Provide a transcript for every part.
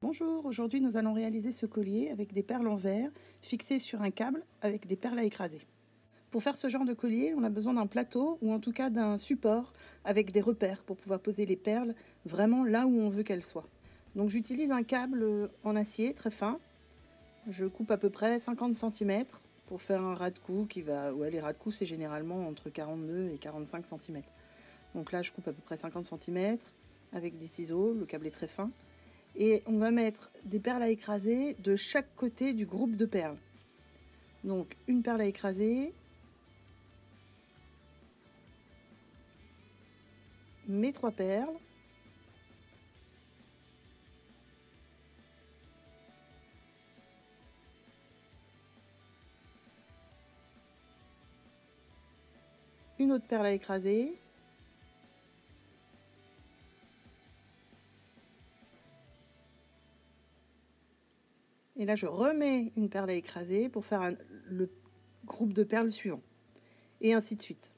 Bonjour, aujourd'hui nous allons réaliser ce collier avec des perles en verre fixées sur un câble avec des perles à écraser. Pour faire ce genre de collier, on a besoin d'un plateau ou en tout cas d'un support avec des repères pour pouvoir poser les perles vraiment là où on veut qu'elles soient. Donc j'utilise un câble en acier très fin. Je coupe à peu près 50 cm pour faire un ras de cou qui va... Ouais, les ras de cou c'est généralement entre 42 et 45 cm. Donc là je coupe à peu près 50 cm avec des ciseaux, le câble est très fin. Et on va mettre des perles à écraser de chaque côté du groupe de perles. Donc une perle à écraser, mes 3 perles, une autre perle à écraser, et là je remets une perle à écraser pour faire le groupe de perles suivant, et ainsi de suite.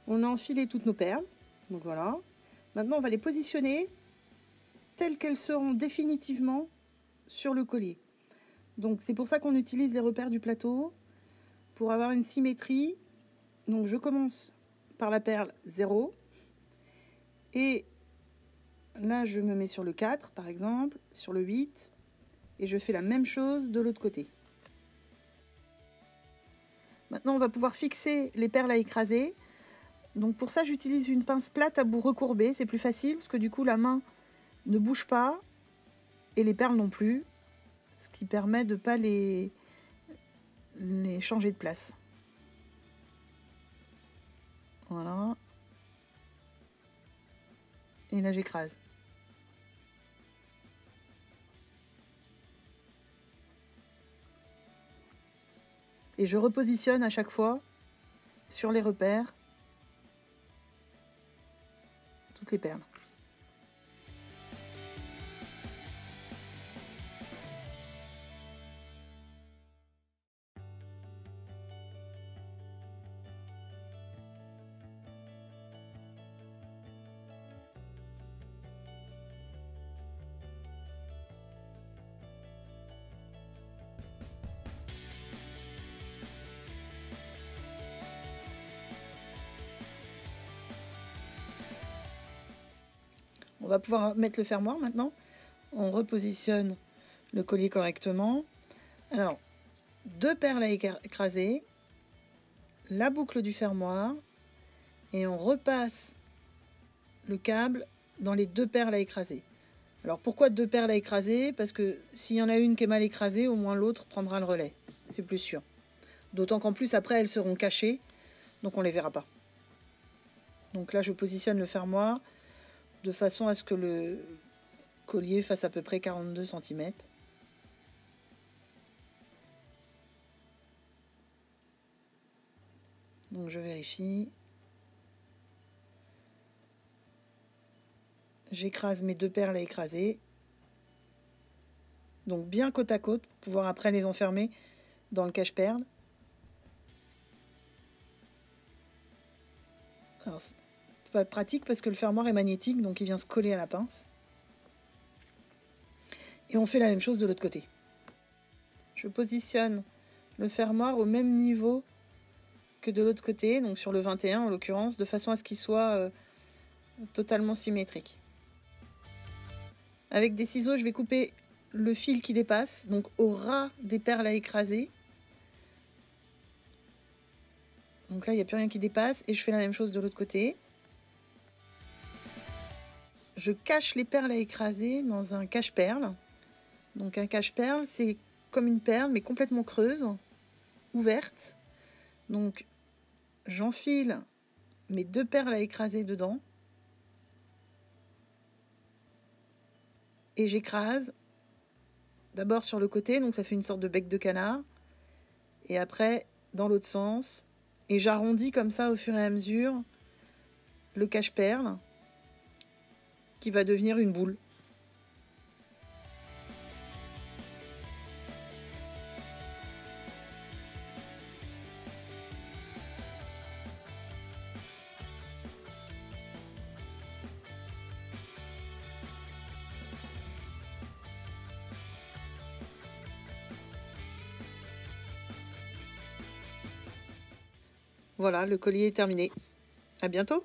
On a enfilé toutes nos perles, donc voilà. Maintenant on va les positionner telles qu'elles seront définitivement sur le collier. Donc c'est pour ça qu'on utilise les repères du plateau, pour avoir une symétrie. Donc je commence par la perle 0, et là je me mets sur le 4 par exemple, sur le 8, et je fais la même chose de l'autre côté. Maintenant on va pouvoir fixer les perles à écraser. Donc pour ça j'utilise une pince plate à bout recourbé, c'est plus facile parce que du coup la main ne bouge pas et les perles non plus, ce qui permet de ne pas les changer de place. Voilà. Et là j'écrase. Et je repositionne à chaque fois sur les repères toutes les perles. On va pouvoir mettre le fermoir maintenant. On repositionne le collier correctement. Alors, 2 perles à écraser, la boucle du fermoir, et on repasse le câble dans les 2 perles à écraser. Alors pourquoi 2 perles à écraser? Parce que s'il y en a une qui est mal écrasée, au moins l'autre prendra le relais. C'est plus sûr. D'autant qu'en plus après elles seront cachées, donc on ne les verra pas. Donc là je positionne le fermoir de façon à ce que le collier fasse à peu près 42 cm. Donc je vérifie. J'écrase mes 2 perles à écraser. Donc bien côte à côte, pour pouvoir après les enfermer dans le cache-perles. Alors c'est pas pratique parce que le fermoir est magnétique, donc il vient se coller à la pince. Et on fait la même chose de l'autre côté. Je positionne le fermoir au même niveau que de l'autre côté, donc sur le 21 en l'occurrence, de façon à ce qu'il soit totalement symétrique. Avec des ciseaux, je vais couper le fil qui dépasse, donc au ras des perles à écraser. Donc là, il n'y a plus rien qui dépasse, et je fais la même chose de l'autre côté. je cache les perles à écraser dans un cache-perles. Donc un cache-perles, c'est comme une perle, mais complètement creuse, ouverte. Donc j'enfile mes 2 perles à écraser dedans. Et j'écrase d'abord sur le côté, donc ça fait une sorte de bec de canard. Et après, dans l'autre sens. Et j'arrondis comme ça au fur et à mesure le cache-perles qui va devenir une boule. Voilà, le collier est terminé. À bientôt!